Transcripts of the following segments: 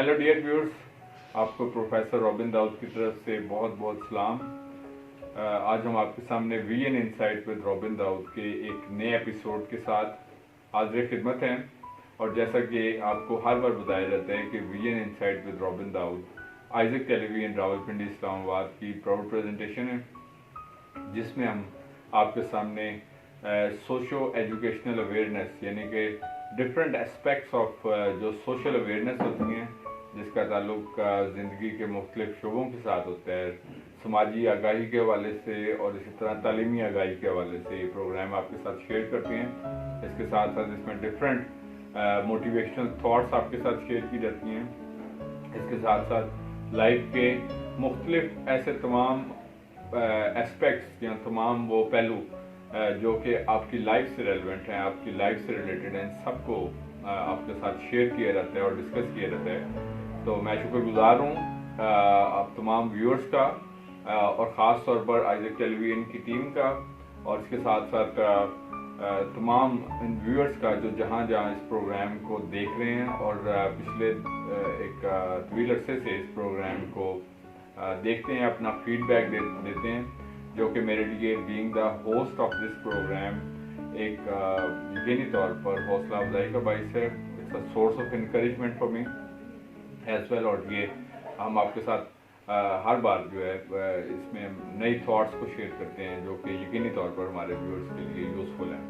Hello dear viewers, आपको professor robin Dawood की तरफ से बहुत बहुत सलाम। आज हम आपके सामने VN insight with Robin Dawood के एक नए एपिसोड के साथ हाजिर खिदमत हैं। और जैसा कि आपको हर बार बताया जाता है कि VN insight with Robin Dawood Isaac television Rawalpindi Islamabad की प्राउड प्रेजेंटेशन है, जिसमें हम आपके सामने सोशो एजुकेशनल अवेयरनेस यानी कि डिफरेंट एस्पेक्ट्स ऑफ जो सोशल अवेयरनेस होती हैं, जिसका ताल्लुक ज़िंदगी के मुख्तलिफ शोबों के साथ होता है, समाजी आगाही के हवाले से और इसी तरह तालीमी आगाही के हवाले से ये प्रोग्राम आपके साथ शेयर करते हैं। इसके साथ साथ इसमें डिफरेंट मोटिवेशनल थॉट्स आपके साथ शेयर की जाती हैं। इसके साथ साथ लाइफ के मुख्तलिफ ऐसे तमाम एस्पेक्ट्स या तमाम वो पहलू जो कि आपकी लाइफ से रेलिवेंट हैं, आपकी लाइफ से रिलेटेड हैं, सबको आपके साथ शेयर किया जाता है और डिस्कस किया जाता है। तो मैं शुक्रगुजार हूँ आप तमाम व्यूअर्स का और ख़ास तौर पर आइजक टेलीविजन की टीम का, और इसके साथ साथ तमाम व्यूअर्स का जो जहाँ जहाँ इस प्रोग्राम को देख रहे हैं और पिछले एक तवील अरसे से इस प्रोग्राम को देखते हैं, अपना फीडबैक देते हैं, जो कि मेरे लिए being the host of this program एक यकीनी तौर पर हौसला अफजाई का बाइस है। It's a source of encouragement for me as well. और ये हम आपके साथ हर बार जो है इसमें नई थॉट्स को शेयर करते हैं, जो कि यकीनी तौर पर हमारे व्यूअर्स के लिए यूज़फुल हैं।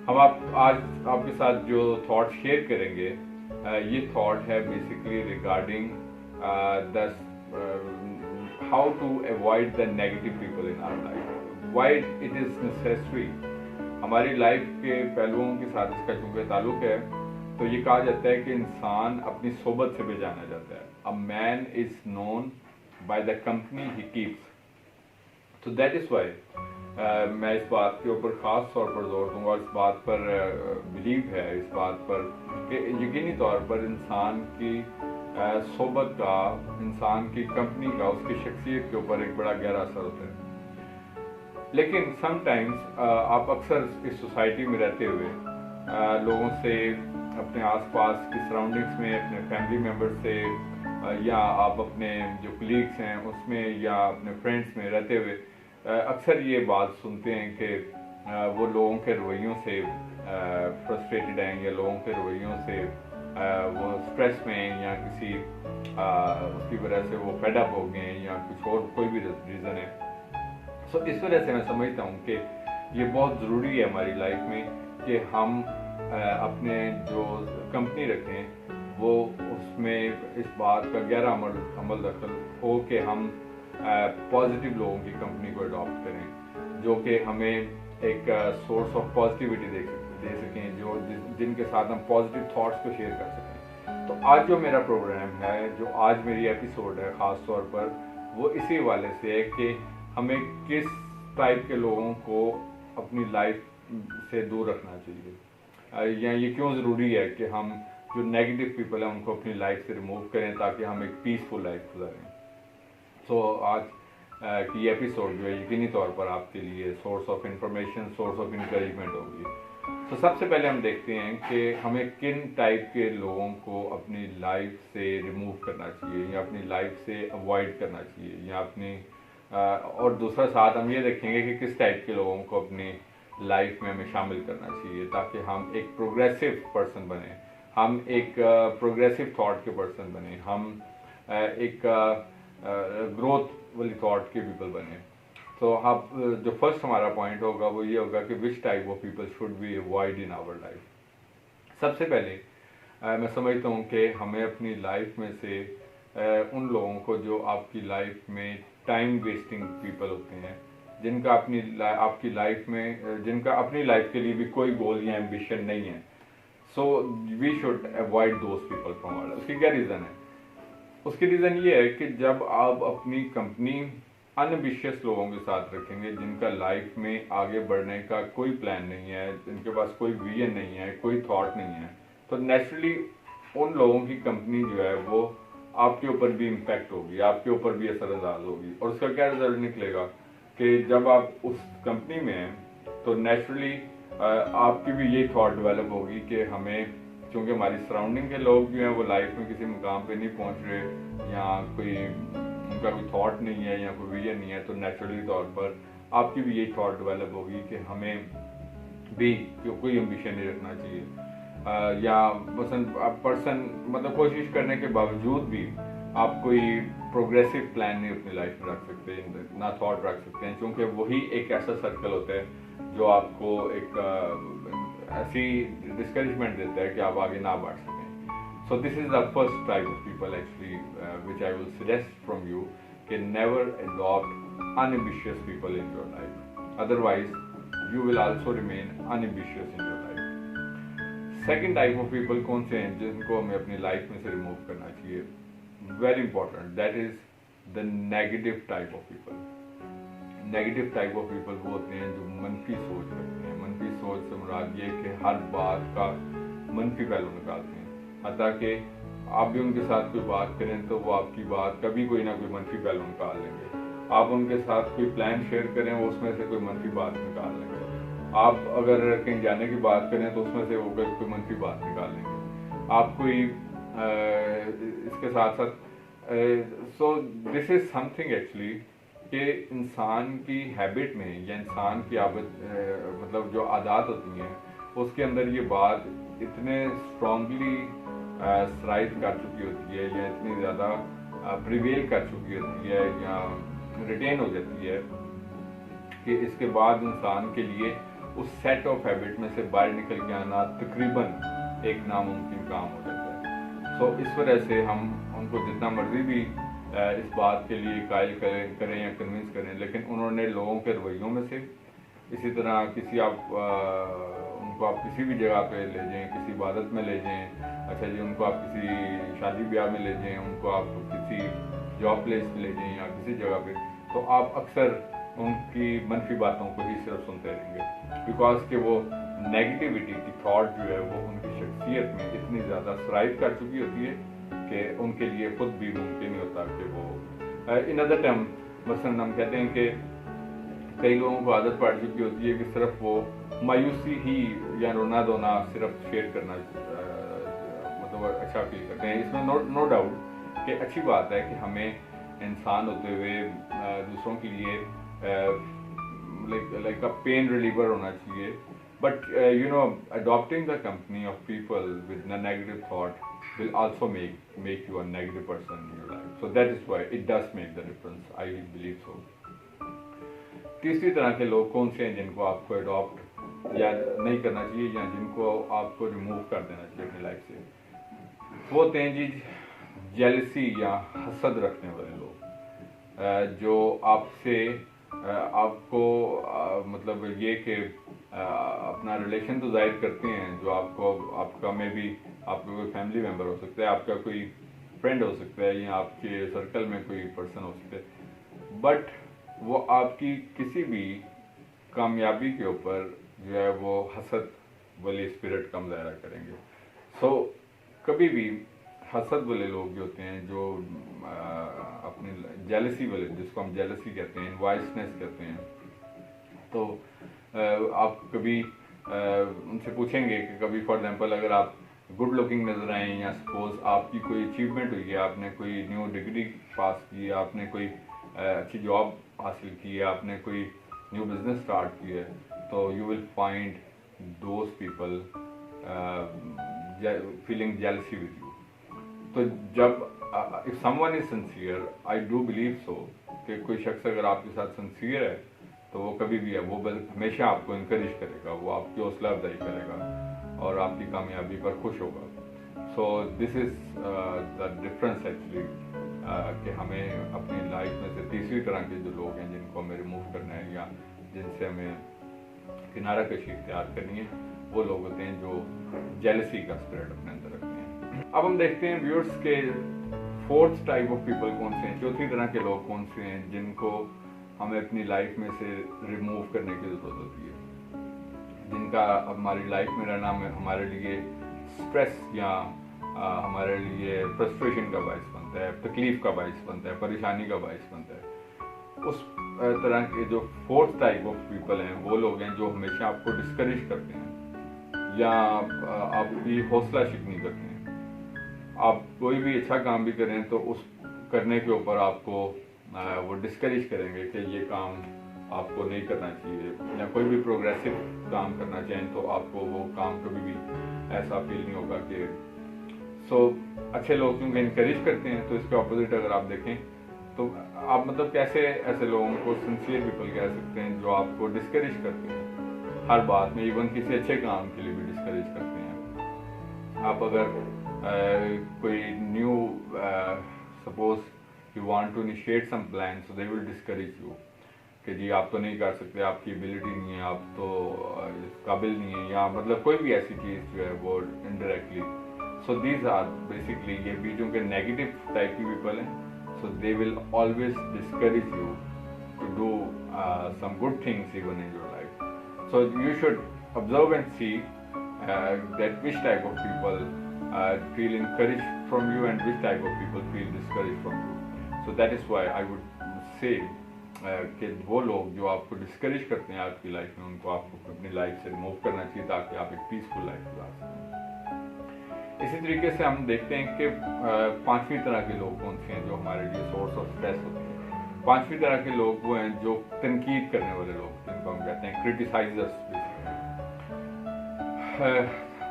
हम आज आपके साथ जो थॉट शेयर करेंगे, ये थॉट है basically regarding the how to avoid the negative people in our life, why it is necessary। हमारी लाइफ के पहलुओं के साथ इसका चूंकि ताल्लुक है, तो ये कहा जाता है कि इंसान अपनी सोबत से पहचाना जाता है। A man is known by the company he keeps, so that is why मैं इस बात के ऊपर ख़ास तौर पर जोर दूंगा और इस बात पर बिलीव है, इस बात पर कि यकीनी तौर पर इंसान की सोबत का, इंसान की कंपनी का, उसकी शख्सियत के ऊपर एक बड़ा गहरा असर होता है। लेकिन समटाइम्स आप अक्सर इस सोसाइटी में रहते हुए लोगों से, अपने आसपास की सराउंडिंग्स में, अपने फैमिली मेम्बर से या आप अपने जो कलीग्स हैं उसमें या अपने फ्रेंड्स में रहते हुए अक्सर ये बात सुनते हैं कि वो लोगों के रवैयों से फ्रस्ट्रेटेड हैं, या लोगों के रवैयों से वो स्ट्रेस में, या किसी उसकी वजह से वो फेड अप हो गए हैं, या कुछ और कोई भी रीज़न है। सो इस वजह से मैं समझता हूँ कि ये बहुत ज़रूरी है हमारी लाइफ में कि हम अपने जो कंपनी रखें, वो उसमें इस बात का गहरा अमल दखल हो कि हम पॉजिटिव लोगों की कंपनी को अडॉप्ट करें, जो कि हमें एक सोर्स ऑफ पॉजिटिविटी दे सकें, जो जिनके साथ हम पॉजिटिव थॉट्स को शेयर कर सकें। तो आज जो मेरा प्रोग्राम है, जो आज मेरी एपिसोड है ख़ास तौर पर, वो इसी हवाले से है कि हमें किस टाइप के लोगों को अपनी लाइफ से दूर रखना चाहिए, या ये क्यों ज़रूरी है कि हम जो नेगेटिव पीपल हैं उनको अपनी लाइफ से रिमूव करें ताकि हम एक पीसफुल लाइफ गुजारें। तो आज की एपिसोड जो है यकीनी तौर पर आपके लिए source of information, source of encouragement होगी। तो सबसे पहले हम देखते हैं कि हमें किन टाइप के लोगों को अपनी लाइफ से रिमूव करना चाहिए, या अपनी लाइफ से अवॉइड करना चाहिए, या अपनी और दूसरा साथ हम ये देखेंगे कि किस टाइप के लोगों को अपनी लाइफ में हमें शामिल करना चाहिए ताकि हम एक प्रोग्रेसिव पर्सन बने, हम एक प्रोग्रेसिव थॉट के पर्सन बने, हम एक ग्रोथ वाली थॉट के पीपल बने। तो आप जो फर्स्ट हमारा पॉइंट होगा वो ये होगा कि which type of people should be avoid in our life. सबसे पहले मैं समझता हूँ कि हमें अपनी लाइफ में से उन लोगों को जो आपकी लाइफ में टाइम वेस्टिंग पीपल होते हैं, जिनका आपकी लाइफ में, जिनका अपनी लाइफ के लिए भी कोई गोल या एम्बिशन नहीं है, so we should avoid those people from our. उसकी क्या रीज़न है? उसकी रीज़न ये है कि जब आप अपनी कंपनी अनएम्बिशियस लोगों के साथ रखेंगे, जिनका लाइफ में आगे बढ़ने का कोई प्लान नहीं है, जिनके पास कोई विजन नहीं है, कोई थॉट नहीं है, तो नेचुरली उन लोगों की कंपनी जो है वो आपके ऊपर भी इम्पैक्ट होगी, आपके ऊपर भी असरअंदाज होगी। और उसका क्या रिजल्ट निकलेगा कि जब आप उस कंपनी में हैं तो नेचुरली आपकी भी यही थॉट डेवलप होगी कि हमें क्योंकि हमारी सराउंडिंग के लोग जो हैं वो लाइफ में किसी मुकाम पे नहीं पहुंच रहे या कोई उनका कोई थॉट नहीं है या कोई विजन नहीं है, तो नेचुरली तौर पर आपकी भी यही थॉट डेवलप होगी कि हमें भी कोई एम्बिशन नहीं रखना चाहिए, या पर्सन मतलब कोशिश करने के बावजूद भी आप कोई प्रोग्रेसिव प्लान नहीं अपनी लाइफ में रख सकते, ना थॉट रख सकते हैं, क्योंकि वही एक ऐसा सर्कल होता है जो आपको एक ऐसी डिस्करेजमेंट देता है कि आप आगे ना बढ़ सकें. So this is the first type of people actually which I will suggest from you, can never adopt unambitious people in your life. Otherwise, you will also remain unambitious in your life. Second type of people कौन से हैं जिनको हमें अपनी life में से remove करना चाहिए? Very important. That is the negative type of people. Negative type of people वो होते हैं जो मनफी सोच रखते हैं. मनफी सोच से मुराद ये कि हर बात का मनफी पहलू निकालते हैं. हत्ता कि आप भी उनके साथ कोई बात करें तो वो आपकी बात कभी कोई ना कोई मनफी पहलू निकाल लेंगे. आप उनके साथ कोई प्लान शेयर करें वो उसमें से कोई मनफी बात निकाल लेंगे. आप अगर कहीं जाने की बात करें तो उसमें से वो कोई मनफी बात निकाल लेंगे. आप कोई इसके साथ साथ सो दिस इज समथिंग एक्चुअली कि इंसान की हैबिट में या इंसान की मतलब जो आदत होती हैं उसके अंदर ये बात इतने स्ट्रांगली सराइज कर चुकी होती है या इतनी ज़्यादा प्रिवेल कर चुकी होती है या रिटेन हो जाती है कि इसके बाद इंसान के लिए उस सेट ऑफ हैबिट में से बाहर निकल के आना तकरीबन एक नामुमकिन काम हो जाता है. सो इस वजह से हम उनको जितना मर्जी भी इस बात के लिए कायल करें या कन्विंस करें, लेकिन उन्होंने लोगों के रवैयों में से इसी तरह किसी उनको आप किसी भी जगह पे ले जाएं, किसी इबादत में ले जाएं, अच्छा जी उनको आप किसी शादी ब्याह में ले जाएं, उनको आप किसी जॉब प्लेस पे ले जाएं या किसी जगह पे, तो आप अक्सर उनकी मनफी बातों को ही सिर्फ सुनते रहेंगे, बिकॉज कि वो नेगेटिविटी की थॉट जो है वो उनकी शख्सियत में इतनी ज़्यादा सराइज कर चुकी होती है कि उनके लिए खुद भी मुमकिन नहीं होता कि वो इन अदर टर्म मसलन हम कहते हैं कि कई लोगों को आदत पड़ चुकी होती है कि सिर्फ वो मायूसी ही या रोना धोना सिर्फ शेयर करना मतलब अच्छा फील करते हैं. इसमें नो डाउट कि अच्छी बात है कि हमें इंसान होते हुए दूसरों के लिए लाइक अ पेन रिलीवर होना चाहिए, but you know adopting the company of people with a negative thought will also make you a negative person in your life. So that is why it does make the difference. I believe so. तीसरी तरह के लोग कौन से हैं जिनको आपको adopt या नहीं करना चाहिए या जिनको आपको रिमूव कर देना चाहिए अपनी लाइफ से? वो होते हैं जी जेलसी या हसद रखने वाले लोग, जो आपसे आपको मतलब ये कि अपना रिलेशन तो जाहिर करते हैं, जो आपका में भी आपका कोई फैमिली मेम्बर हो सकता है, आपका कोई फ्रेंड हो सकता है या आपके सर्कल में कोई पर्सन हो सकता है, बट वो आपकी किसी भी कामयाबी के ऊपर जो है वो हसद वाली स्पिरिट का मुजाहरा करेंगे. सो कभी भी हसद वाले लोग जो होते हैं, जो अपनी जेलसी वाले, जिसको हम जेलसी कहते हैं, वाइसनेस कहते हैं, तो आप कभी उनसे पूछेंगे कि कभी फॉर एग्जांपल अगर आप गुड लुकिंग नजर आए या सपोज आपकी कोई अचीवमेंट हुई है, आपने कोई न्यू डिग्री पास की है, आपने कोई अच्छी जॉब हासिल की है, आपने कोई न्यू बिजनेस स्टार्ट किया है, तो you will find those people feeling jealousy with you. तो जब if someone is sincere, I do believe so कि कोई शख्स अगर आपके साथ सिंसियर है तो वो कभी भी है वो हमेशा आपको इनकरेज करेगा, वो आपकी हौसला अफजाई करेगा और आपकी कामयाबी पर खुश होगा. सो this is the difference actually कि हमें अपनी लाइफ में से तीसरी तरह के जो लोग हैं जिनको हमें रिमूव करना है या जिनसे हमें किनारा कशी इख्तियार करनी है, वो लोग होते हैं जो जेलसी का स्पिरिट अपने अंदर रखते हैं. अब हम देखते हैं व्यूअर्स के फोर्थ टाइप ऑफ पीपल कौन से हैं, चौथी तरह के लोग कौन से हैं जिनको हमें अपनी लाइफ में से रिमूव करने की ज़रूरत होती है, जिनका हमारी लाइफ में रहना हमारे लिए स्ट्रेस या हमारे लिए फ्रस्ट्रेशन का बायस बनता है, तकलीफ का बायस बनता है, परेशानी का बायस बनता है. उस तरह के जो फोर्थ टाइप ऑफ पीपल हैं वो लोग हैं जो हमेशा आपको डिस्करेज करते हैं, या आपकी हौसला शिकनी करते हैं। आप कोई भी अच्छा काम भी करें तो उस करने के ऊपर आपको वो डिस्करेज करेंगे कि ये काम आपको नहीं करना चाहिए, या कोई भी प्रोग्रेसिव काम करना चाहें तो आपको वो काम कभी भी ऐसा फील नहीं होगा कि अच्छे लोग क्योंकि इनकरेज करते हैं, तो इसके ऑपोजिट अगर आप देखें तो आप मतलब कैसे ऐसे लोगों को सिंसियर पीपल कह सकते हैं जो आपको डिस्करेज करते हैं हर बात में, इवन किसी अच्छे काम के लिए भी डिस्करेज करते हैं। आप अगर कोई new suppose you want to initiate some plan, so they will discourage you कि जी आप तो नहीं कर सकते, आपकी एबिलिटी नहीं है, आप तो काबिल नहीं है, या मतलब कोई भी ऐसी चीज़ जो है वो indirectly. So these are basically ये भी जो कि नेगेटिव टाइप की पीपल हैं, so they will always discourage you to do some good things even in your life. So you should observe and see that which type of people feel encouraged from you and which type of people feel discouraged from you. So that is why I would say कि वो लोग जो आपको discourage करते हैं आपकी life में, उनको आपको अपनी लाइफ से रिमूव करना चाहिए ताकि आप एक पीसफुल लाइफ गुजार सकें। इसी तरीके से हम देखते हैं कि पांचवी तरह के लोग कौन से हैं जो हमारे लिए सोर्स ऑफ स्ट्रेस होते हैं। पांचवी तरह के लोग वो हैं जो तनकीद करने वाले लोग, जिनको हम कहते हैं क्रिटिसाइजर्स।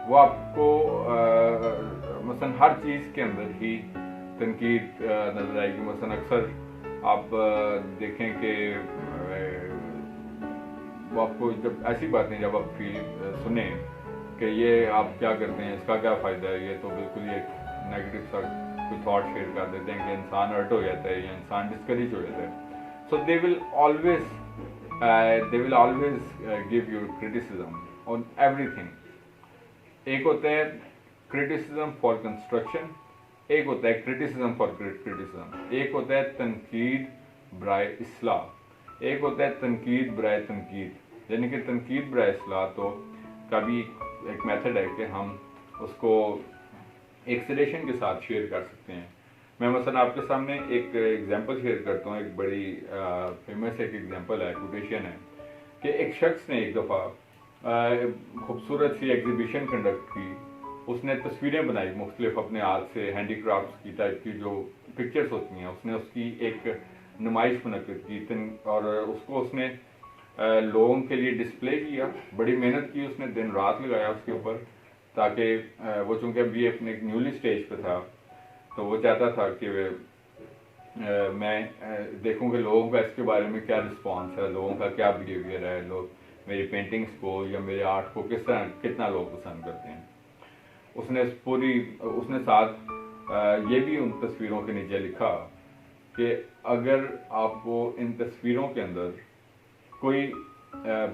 वो आपको मसलन हर चीज़ के अंदर ही तनकीद नजर आएगी। मसलन अक्सर आप देखें कि वो आपको जब ऐसी बातें जब आप सुने कि ये आप क्या करते हैं, इसका क्या फ़ायदा है, ये तो बिल्कुल ही एक नेगेटिव सा कोई थॉट शेयर कर देते हैं कि इंसान हर्ट हो जाता है या इंसान डिस्करेज हो जाता है। So they will always give you criticism on everything. एक होता है क्रिटिसिज्म फॉर कंस्ट्रक्शन, एक होता है क्रिटिसिज्म फॉर क्रिटिसिज्म, एक होता है तनकीद बराए इस्लाह, एक होता है तनकीद बराए तनकीद। यानी कि तनकीद बराए इस्लाह तो कभी एक मेथड है कि हम उसको एक सजेशन के साथ शेयर कर सकते हैं। मैं मसलन आपके सामने एक एग्जांपल शेयर करता हूँ। एक बड़ी फेमस एक एग्जांपल है, कोटेशन है कि एक शख्स ने एक दफ़ा खूबसूरत सी एग्जीबिशन कंडक्ट की। उसने तस्वीरें बनाई मुख्तलिफ अपने हाथ से, हैंडीक्राफ्ट की टाइप की जो पिक्चर्स होती हैं, उसने उसकी एक नुमाइश मुनक्किद की और उसको उसने लोगों के लिए डिस्प्ले किया। बड़ी मेहनत की उसने, दिन रात लगाया उसके ऊपर, ताकि वो चूँकि अभी अपने एक न्यूली स्टेज पे था तो वो चाहता था कि मैं देखूं कि लोगों का इसके बारे में क्या रिस्पॉन्स है, लोगों का क्या बिहेवियर है, लोग मेरी पेंटिंग्स को या मेरे आर्ट को कितना लोग पसंद करते हैं। उसने साथ ये भी उन तस्वीरों के नीचे लिखा कि अगर आपको इन तस्वीरों के अंदर कोई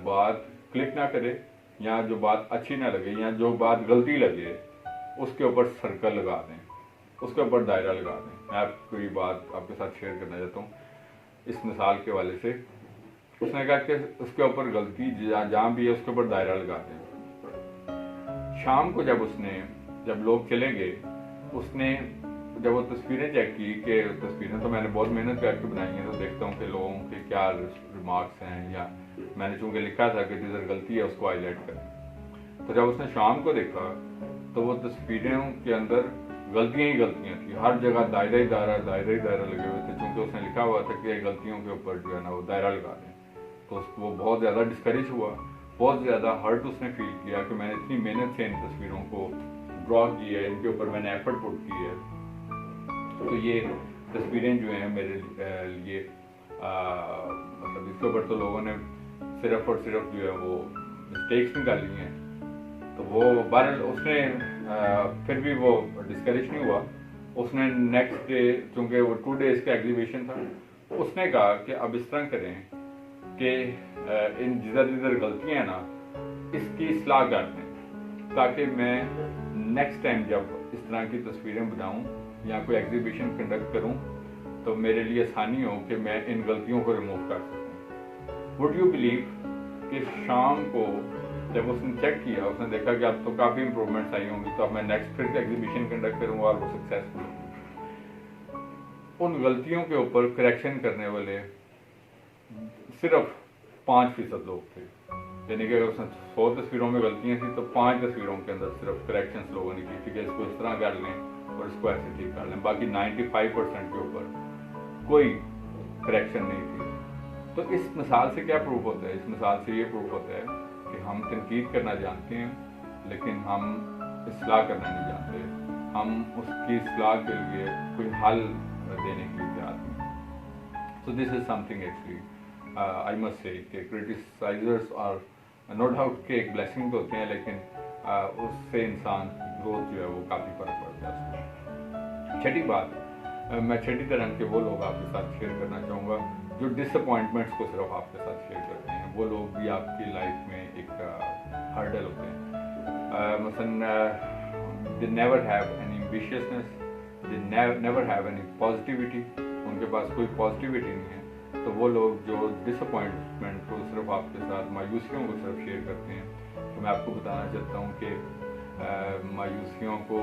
बात क्लिक ना करे, या जो बात अच्छी ना लगे, या जो बात गलती लगे, उसके ऊपर सर्कल लगा दें, उसके ऊपर दायरा लगा दें। मैं आपको कोई बात आपके साथ शेयर करना चाहता हूँ इस मिसाल के वाले से। उसने कहा कि उसके ऊपर गलती जहाँ भी है उसके ऊपर दायरा लगा दें। शाम को जब लोग चले गए, उसने जब वो तस्वीरें चेक की कि तस्वीरें तो मैंने बहुत मेहनत करके बनाई हैं, तो देखता हूँ कि लोगों के क्या रिमार्क्स हैं, या मैंने चूँकि लिखा था कि जिधर गलती है उसको हाईलाइट करें। तो जब उसने शाम को देखा तो वो तस्वीरों के अंदर गलतियाँ ही गलतियाँ थी, हर जगह दायरा ही दायरा लगे हुए थे, क्योंकि उसने लिखा हुआ था कि गलतियों के ऊपर जो है ना वो दायरा लगा दें। तो वो बहुत ज़्यादा डिस्करेज हुआ, बहुत ज़्यादा हर्ट उसने फील किया कि मैंने इतनी मेहनत से इन तस्वीरों को ड्रॉ की है, इनके ऊपर मैंने एफर्ट पुट की है, तो ये तस्वीरें जो हैं मेरे लिए मतलब इसके ऊपर तो लोगों ने सिर्फ और सिर्फ जो है वो मिस्टेक्स निकाली हैं। तो वो बहरहाल उसने फिर भी वो डिस्करेज नहीं हुआ। उसने नेक्स्ट डे, चूँकि वो 2 डेज का एग्जीबिशन था, उसने कहा कि अब इस तरह करें कि इन जिधर गलतियाँ हैं ना, इसकी इस्लाह कर दें, ताकि मैं नेक्स्ट टाइम जब इस तरह की तस्वीरें बनाऊं या कोई एग्जीबिशन कंडक्ट करूं तो मेरे लिए आसानी हो कि मैं इन गलतियों को रिमूव कर सकूं। वुड यू बिलीव कि शाम को जब उसने चेक किया, उसने देखा कि अब तो काफ़ी इंप्रूवमेंट्स आई होंगी, तो अब मैं नेक्स्ट फिर से एग्जीबिशन कंडक्ट करूँगा और वो सक्सेसफुल होगी। उन गलतियों के ऊपर करेक्शन करने वाले सिर्फ 5% लोग थे। यानी कि अगर उसने 100 तस्वीरों में गलतियाँ थी तो 5 तस्वीरों के अंदर सिर्फ करेक्शंस लोगों ने की थी कि इसको इस तरह कर लें और इसको ऐसे ठीक कर लें, बाकी 95% के ऊपर कोई करेक्शन नहीं थी। तो इस मिसाल से क्या प्रूफ होता है? इस मिसाल से ये प्रूफ होता है कि हम तनकीद करना जानते हैं लेकिन हम इस्लाह करना नहीं जानते, हम उसकी इस्लाह के लिए कोई हल देने के लिए तैयार नहीं। सो this is something actually I must say कि क्रिटिसाइजर्स और नो डाउट के एक ब्लेसिंग तो होते हैं, लेकिन उससे इंसान की ग्रोथ जो है वो काफ़ी फर्क पड़ता है। छठी बात, मैं छठी तरह के वो लोग आपके साथ शेयर करना चाहूँगा जो डिसअपॉइंटमेंट्स को सिर्फ आपके साथ शेयर करते हैं। वो लोग भी आपकी लाइफ में एक हर्डल होते हैं। मसलन they never have any ambitiousness, they never have any positivity, उनके पास कोई पॉजिटिविटी नहीं है। तो वो लोग जो डिसअपॉइंटमेंट को सिर्फ आपके साथ, मायूसियों को सिर्फ शेयर करते हैं, तो मैं आपको बताना चाहता हूँ कि मायूसियों को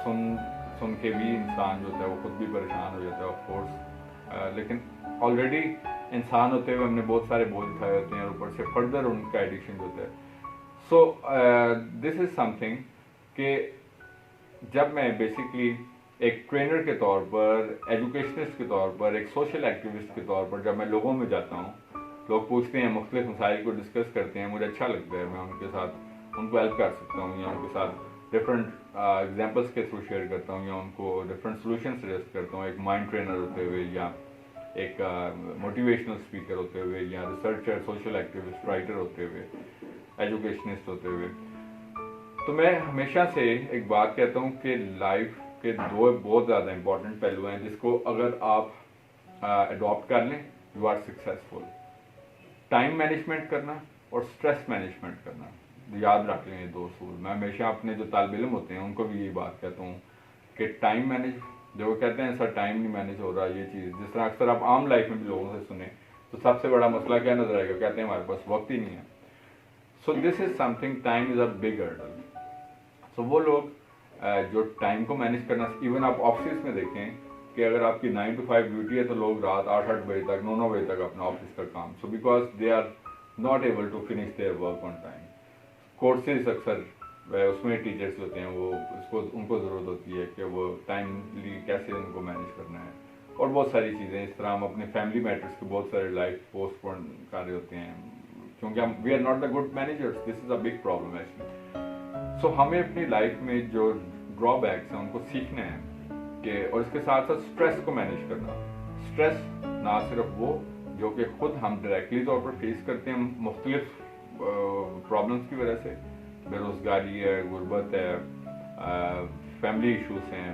सुन के भी इंसान जो होता है वो खुद भी परेशान हो जाता है ऑफ कोर्स, लेकिन ऑलरेडी इंसान होते हुए हमने बहुत सारे बोझ उठाए होते हैं और ऊपर से फर्दर उनका एडिक्शन होता है। सो दिस इज समथिंग कि जब मैं बेसिकली एक ट्रेनर के तौर पर, एजुकेशनिस्ट के तौर पर, एक सोशल एक्टिविस्ट के तौर पर जब मैं लोगों में जाता हूँ, लोग पूछते हैं, मुख्तलिफ मसाइल को डिस्कस करते हैं, मुझे अच्छा लगता है, मैं उनके साथ उनको हेल्प कर सकता हूँ या उनके साथ डिफरेंट एग्जांपल्स के थ्रू शेयर करता हूँ या उनको डिफरेंट सोल्यूशन सजेस्ट करता हूँ, एक माइंड ट्रेनर होते हुए या एक मोटिवेशनल स्पीकर होते हुए या रिसर्चर, सोशल एक्टिविस्ट, राइटर होते हुए, एजुकेशनिस्ट होते हुए। तो मैं हमेशा से एक बात कहता हूँ कि लाइफ के दो बहुत ज़्यादा इंपॉर्टेंट पहलू हैं जिसको अगर आप अडॉप्ट कर लें, you are successful. Time management करना और स्ट्रेस मैनेजमेंट करना, याद रख लें ये दो असूल। मैं हमेशा अपने जो तालिब इल्म होते हैं उनको भी ये बात कहता हूँ कि टाइम मैनेज, जो कहते हैं सर टाइम नहीं मैनेज हो रहा, ये चीज़ जिस तरह अक्सर आप आम लाइफ में भी लोगों से सुने तो सबसे बड़ा मसला क्या नजर आएगा? कहते हैं हमारे पास वक्त ही नहीं है। So this is something, time is a big hurdle. So वो लोग जो टाइम को मैनेज करना, इवन आप ऑफिस में देखें कि अगर आपकी 9 to 5 ड्यूटी है तो लोग रात 8-8 बजे तक, 9-9 बजे तक अपना ऑफिस का काम, so because they are not able to finish their work on time. Courses अक्सर उसमें टीचर्स होते हैं, वो उसको उनको ज़रूरत होती है कि वो टाइमली कैसे उनको मैनेज करना है, और बहुत सारी चीज़ें इस तरह। हम अपने फैमिली मैटर्स के बहुत सारे लाइफ पोस्टपोन कर रहे होते हैं क्योंकि हम we are not the good managers. This is a big problem actually. So हमें अपनी लाइफ में जो ड्रॉबैक्स हैं उनको सीखना है कि, और इसके साथ साथ स्ट्रेस को मैनेज करना। स्ट्रेस ना सिर्फ वो जो कि खुद हम डायरेक्टली तौर पर फेस करते हैं मुख्तलिफ प्रॉब्लम्स की वजह से, बेरोज़गारी है, गुर्बत है, फैमिली इश्यूज हैं,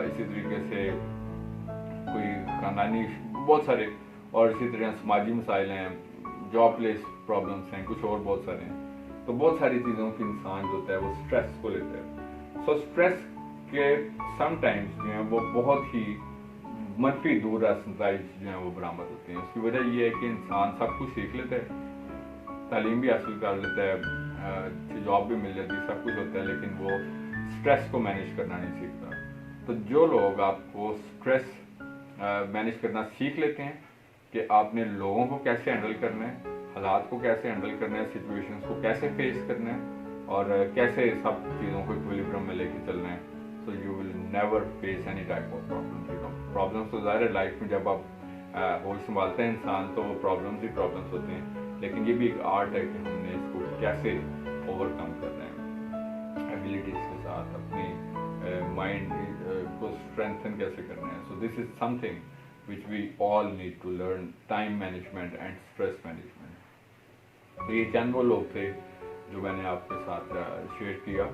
इसी तरीके से कोई खानदानी बहुत सारे, और इसी तरह समाजी मसाइल हैं, जॉब प्लेस प्रॉब्लम्स हैं, कुछ और बहुत सारे हैं। तो बहुत सारी चीज़ों की इंसान जो होता है वो स्ट्रेस को लेता है। सो स्ट्रेस के समटाइम्स जो हैं वो बहुत ही मनफी दूर नतीजे जो हैं वो बरामद होते हैं। उसकी वजह ये है कि इंसान सब कुछ सीख लेता है, तालीम भी हासिल कर लेता है, जॉब भी मिल जाती है, सब कुछ होता है, लेकिन वो स्ट्रेस को मैनेज करना नहीं सीखता। तो जो लोग आपको स्ट्रेस मैनेज करना सीख लेते हैं कि आपने लोगों को कैसे हैंडल करना है, हालात को कैसे हैंडल करना है, सिचुएशंस को कैसे फेस करना है और कैसे सब चीज़ों को इक्विलिब्रियम में लेके चलना है, so you will never face any type of problems. तो ज़ाहिर है लाइफ में जब आप होल संभालते हैं इंसान तो प्रॉब्लम्स ही प्रॉब्लम्स होते हैं, लेकिन ये भी एक आर्ट है कि हमने इसको कैसे ओवरकम करना है, एबिलिटीज के साथ अपनी माइंड को स्ट्रेंथन कैसे करना है। So this is something which we all need to learn, time management and stress management. तो ये चंद वो लोग थे जो मैंने आपके साथ शेयर किया,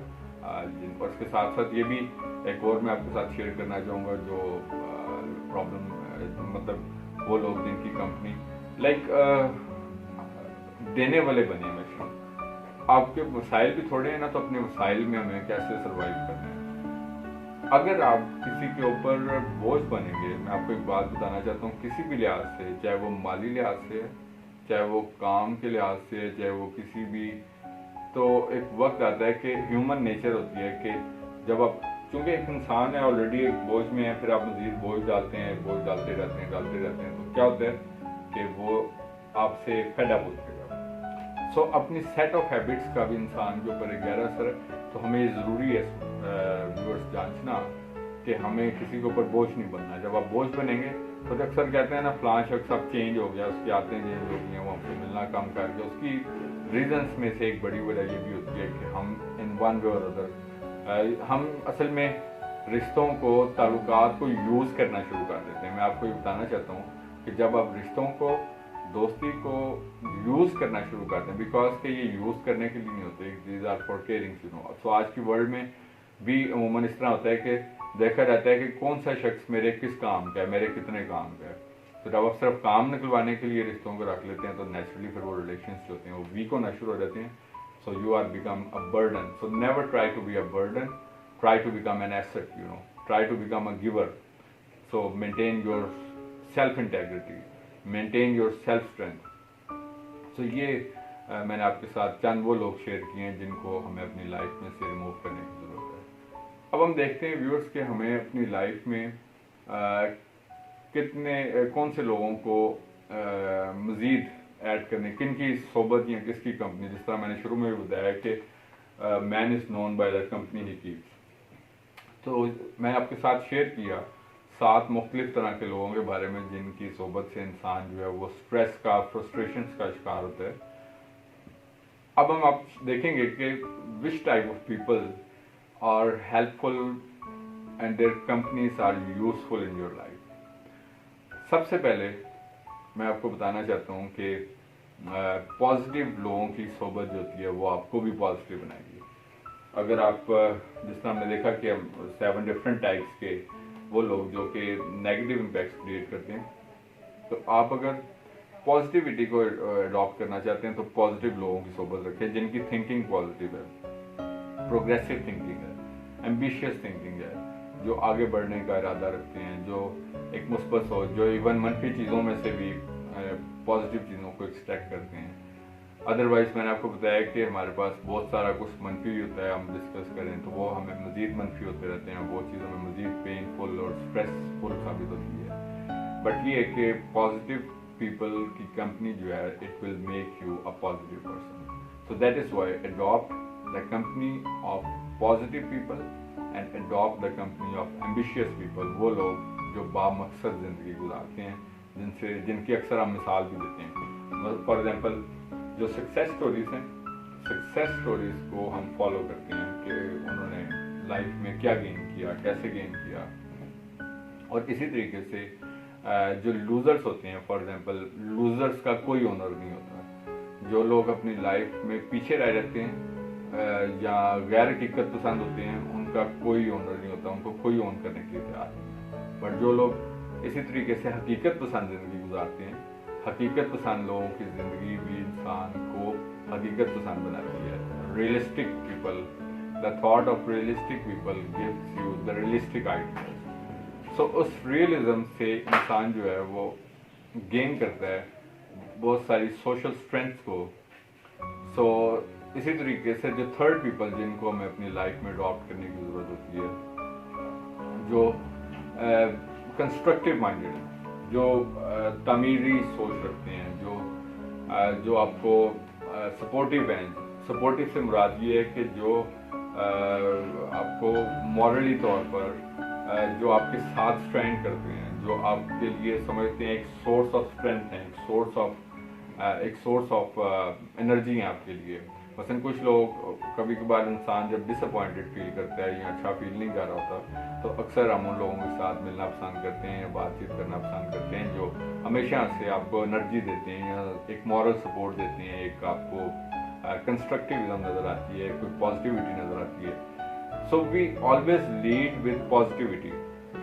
और इसके साथ साथ ये भी एक और मैं आपके साथ शेयर करना चाहूँगा जो प्रॉब्लम, मतलब वो लोग जिनकी कंपनी देने वाले बने हमेशा। आपके वसाइल भी थोड़े हैं ना, तो अपने वसाइल में हमें कैसे सर्वाइव करना है। अगर आप किसी के ऊपर बोझ बनेंगे, मैं आपको एक बात बताना चाहता हूँ, किसी भी लिहाज से, चाहे वो माली लिहाज से है, चाहे वो काम के लिहाज से है, चाहे वो किसी भी, तो एक वक्त आता है कि ह्यूमन नेचर होती है कि जब आप, चूंकि एक इंसान है ऑलरेडी एक बोझ में है, फिर आप मजीद बोझ डालते हैं, बोझ डालते रहते हैं, तो क्या होता है कि वो आपसे फेड अप हो जाएगा। सो अपनी सेट ऑफ हैबिट्स का भी इंसान के ऊपर एक गहरा असर है। तो हमें ये ज़रूरी है व्यूअर्स जांचना कि हमें किसी के ऊपर बोझ नहीं बनना। जब आप बोझ बनेंगे तो अक्सर कहते हैं ना फलां शख्स अब चेंज हो गया, उसकी आदतें चेंज हो गई हैं, वो हमसे मिलना कम कर गया। उसकी रीजंस में से एक बड़ी वजह ये भी होती है कि हम इन वन वे और अदर हम असल में रिश्तों को, ताल्लुकात को यूज़ करना शुरू कर देते हैं। मैं आपको ये बताना चाहता हूँ कि जब आप रिश्तों को, दोस्ती को यूज़ करना शुरू करते हैं, बिकॉज कि ये यूज़ करने के लिए नहीं होते, these are for caring, you know. So आज की वर्ल्ड में भी अमूमन इस तरह होता है कि देखा जाता है कि कौन सा शख्स मेरे किस काम का है, मेरे कितने काम का है। तो जब आप सिर्फ काम निकलवाने के लिए रिश्तों को रख लेते हैं तो नेचुरली फिर वो रिलेशंस जो होते हैं वो वीक होना शुरू हो जाते हैं। So you are become a burden. So never try to be a burden, try to become an asset, you know, try to become a giver. So maintain your self integrity, maintain your self strength. So ये मैंने आपके साथ चंद वो लोग share किए हैं जिनको हमें अपनी लाइफ में से रिमूव करने की ज़रूरत है। अब हम देखते हैं व्यूअर्स कि हमें अपनी लाइफ में कौन से लोगों को मज़ीद ऐड करने, किन की सोबत या किसकी कंपनी। जिस तरह मैंने शुरू में भी बताया कि man is known by the company he keeps. तो मैंने आपके साथ शेयर किया 7 मुख्तलिफ तरह के लोगों के बारे में जिनकी सोबत से इंसान जो है वो स्ट्रेस का, फ्रस्ट्रेशंस का शिकार होता है। अब हम आप देखेंगे कि which type of people are helpful and their companies are useful in your life. सबसे पहले मैं आपको बताना चाहता हूँ कि पॉजिटिव लोगों की सोबत जो होती है वो आपको भी पॉजिटिव बनाएगी। अगर आप जिस तरह हमने देखा कि 7 डिफरेंट टाइप्स के वो लोग जो कि नेगेटिव इम्पैक्ट क्रिएट करते हैं, तो आप अगर पॉजिटिविटी को अडॉप्ट करना चाहते हैं तो पॉजिटिव लोगों की सोबत रखें जिनकी थिंकिंग पॉजिटिव है, प्रोग्रेसिव थिंकिंग है, एम्बिशियस थिंकिंग है, जो आगे बढ़ने का इरादा रखते हैं, जो एक मुस्बत सोच, जो इवन मनफी चीज़ों में से भी पॉजिटिव चीज़ों को एक्सट्रैक्ट करते हैं। अदरवाइज मैंने आपको बताया कि हमारे पास बहुत सारा कुछ मनफी होता है, हम डिस्कस करें तो वो हमें मज़ीद मनफी होते रहते हैं, वो चीज़ हमें मज़ीद पेनफुल और स्ट्रेसफुल साबित होती है। बट ये है कि पॉजिटिव पीपल की कंपनी जो है it will make you a positive person. So that is Y adopt the company of positive people and adopt the company of ambitious people. वो लोग जो बामकसद ज़िंदगी गुजारते हैं, जिनकी अक्सर हम मिसाल भी देते हैं। फॉर एग्जाम्पल जो सक्सेस स्टोरीज हैं, सक्सेस स्टोरीज को हम फॉलो करते हैं कि उन्होंने लाइफ में क्या गेन किया, कैसे गेन किया। और इसी तरीके से जो लूजर्स होते हैं, फॉर एग्जांपल लूजर्स का कोई ओनर नहीं होता। जो लोग अपनी लाइफ में पीछे रह जाते हैं या गैर हकीकत पसंद होते हैं, उनका कोई ओनर नहीं होता, उनको कोई ओन करने के लिए तैयार नहीं। बट जो लोग इसी तरीके से हकीकत पसंद ज़िंदगी गुजारते हैं, हकीकत पसंद लोगों की ज़िंदगी भी इंसान को हकीकत पसंद बनाती है। Realistic people, the thought of realistic people gives you the realistic ideas. So उस रियलिज्म से इंसान जो है वो गेन करता है बहुत सारी सोशल स्ट्रेंथ को। सो इसी तरीके से जो थर्ड पीपल जिनको हमें अपनी लाइफ में अडॉप्ट करने की ज़रूरत होती है, जो कंस्ट्रक्टिव माइंडेड है, जो तमीरी सोच रखते हैं, जो आपको सपोर्टिव हैं। सपोर्टिव से मुराद ये है कि जो आपको मॉरली तौर पर जो आपके साथ स्टैंड करते हैं, जो आपके लिए समझते हैं एक सोर्स ऑफ स्ट्रेंथ है, एक सोर्स ऑफ एनर्जी है आपके लिए। मसलन कुछ लोग कभी कभार इंसान जब डिसअपॉइंटेड फील करता है या अच्छा फील नहीं कर रहा होता, तो अक्सर हम उन लोगों के साथ मिलना पसंद करते हैं या बातचीत करना पसंद करते हैं जो हमेशा से आपको एनर्जी देते हैं या एक मॉरल सपोर्ट देते हैं, एक आपको कंस्ट्रक्टिविज्म नज़र आती है, कोई पॉजिटिविटी नज़र आती है। So we always lead with positivity.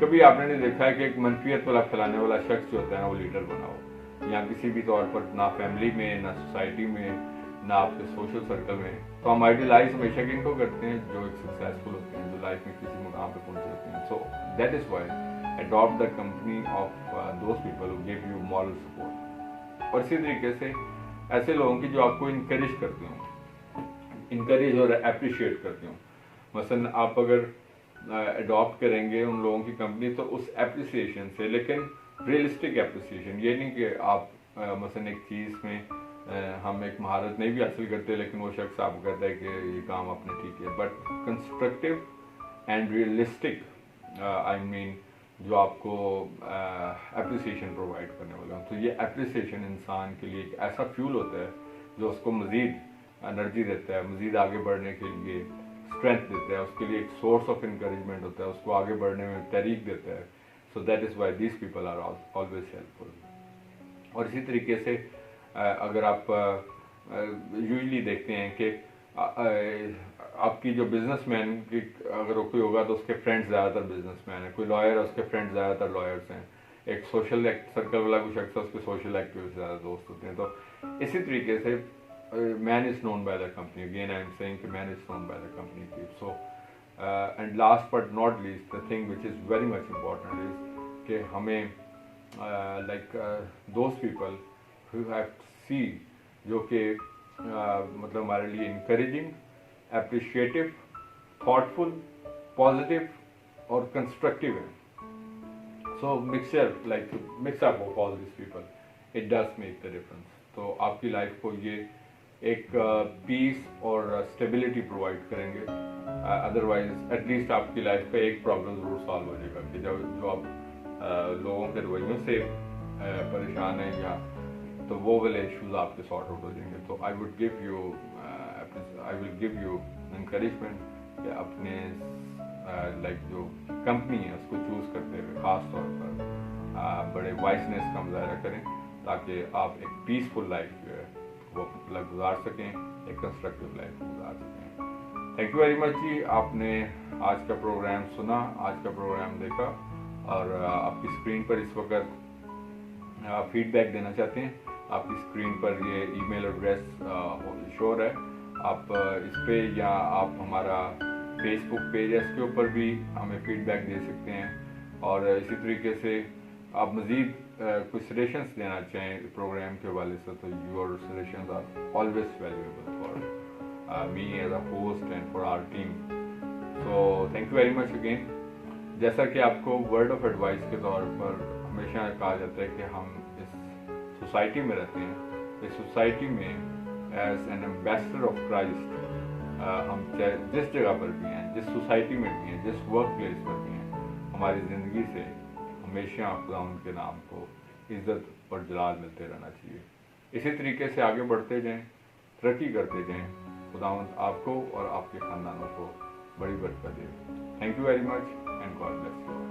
कभी आपने नहीं देखा है कि एक मनफियत वाला फैलाने वाला शख्स जो होता है ना वो लीडर बना हो, या किसी भी तौर पर ना फैमिली में, ना सोसाइटी में, ना आपके सोशल सर्कल में। तो हम आइडियलाइज हमेशा किनको करते हैं जो एक सक्सेसफुल होते हैं, जो लाइफ में किसी मुकाम पे पहुंच जाते हैं। So that is why adopt the company of those people who give you moral support. और इसी तरीके से ऐसे लोगों की जो आपको इनकरेज करते हो, इनकरेज और अप्रिशिएट करते हो। मसलन आप अगर अडॉप्ट करेंगे उन लोगों की कंपनी तो उस एप्रिसिएशन से, लेकिन रियलिस्टिक एप्रिसिएशन, ये नहीं कि आप मसलन एक चीज़ में हम हम एक महारत नहीं भी हासिल करते लेकिन वो शख्स आपको कहता है कि ये काम आपने ठीक है, but constructive and realistic I mean जो आपको एप्रिसिएशन प्रोवाइड करने वाला हूँ। तो ये एप्रिसिएशन इंसान के लिए एक ऐसा फ्यूल होता है जो उसको मज़ीद एनर्जी देता है, मज़ीद आगे बढ़ने के लिए स्ट्रेंथ देता है, उसके लिए एक सोर्स ऑफ इंकरेजमेंट होता है, उसको आगे बढ़ने में तहरीक देता है। So that is why these people are always helpful. और इसी तरीके से अगर आप यूजली देखते हैं कि आपकी जो बिजनेसमैन की अगर कोई होगा तो उसके फ्रेंड्स ज़्यादातर बिजनेसमैन हैं, कोई लॉयर है उसके फ्रेंड्स ज़्यादातर लॉयर्स हैं, एक सोशल सर्कल वाला कोई शख्स है उसके सोशल एक्टिविटी ज़्यादा दोस्त होते हैं। तो इसी तरीके से man is known by the company, again I am saying कि man is known by the company. So and last but not least the thing which is very much important is कि हमें like those people who have see जो कि मतलब हमारे लिए encouraging, appreciative, thoughtful, positive और constructive है। So mixture like mix up of all this people, it does make the difference. तो आपकी लाइफ को ये एक पीस और स्टेबिलिटी प्रोवाइड करेंगे। अदरवाइज एटलीस्ट आपकी लाइफ का एक प्रॉब्लम ज़रूर सॉल्व हो जाएगा कि जो आप लोगों के रवैयों से परेशान हैं या तो वो वाले इश्यूज आपके सॉर्ट आउट हो जाएंगे। तो I will give you encouragement कि अपने लाइक जो कंपनी है उसको चूज़ करते हुए ख़ास तौर पर बड़े वाइसनेस का मुजाहरा करें ताकि आप एक पीसफुल लाइफ जो है वो मतलब गुजार सकें, एक कंस्ट्रक्टिव लाइफ गुजार सकें। थैंक यू वेरी मच जी, आपने आज का प्रोग्राम सुना, आज का प्रोग्राम देखा और आपकी स्क्रीन पर इस वक्त फीडबैक देना चाहते हैं। आपकी स्क्रीन पर ये ईमेल एड्रेस शो है, आप इस पे या आप हमारा फेसबुक पेज है इसके ऊपर भी हमें फीडबैक दे सकते हैं। और इसी तरीके से आप मज़ीद कोई सजेशंस देना चाहें प्रोग्राम के हवाले से तो your suggestions are always valuable for me as a host and for our team. So thank you very much again. जैसा कि आपको वर्ड ऑफ एडवाइस के तौर पर हमेशा कहा जाता है कि हम इस सोसाइटी में रहते हैं, इस सोसाइटी में as an ambassador of Christ हम चाहे जिस जगह पर भी हैं, जिस सोसाइटी में भी हैं, जिस वर्क प्लेस पर भी हैं, हमारी ज़िंदगी से हमेशा खुदावंद के नाम को इज़्ज़त और जलाल मिलते रहना चाहिए। इसी तरीके से आगे बढ़ते जाएं, तरक्की करते जाएं। खुदावंद आपको और आपके ख़ानदानों को बड़ी बरकत दे। Thank you very much and God bless you.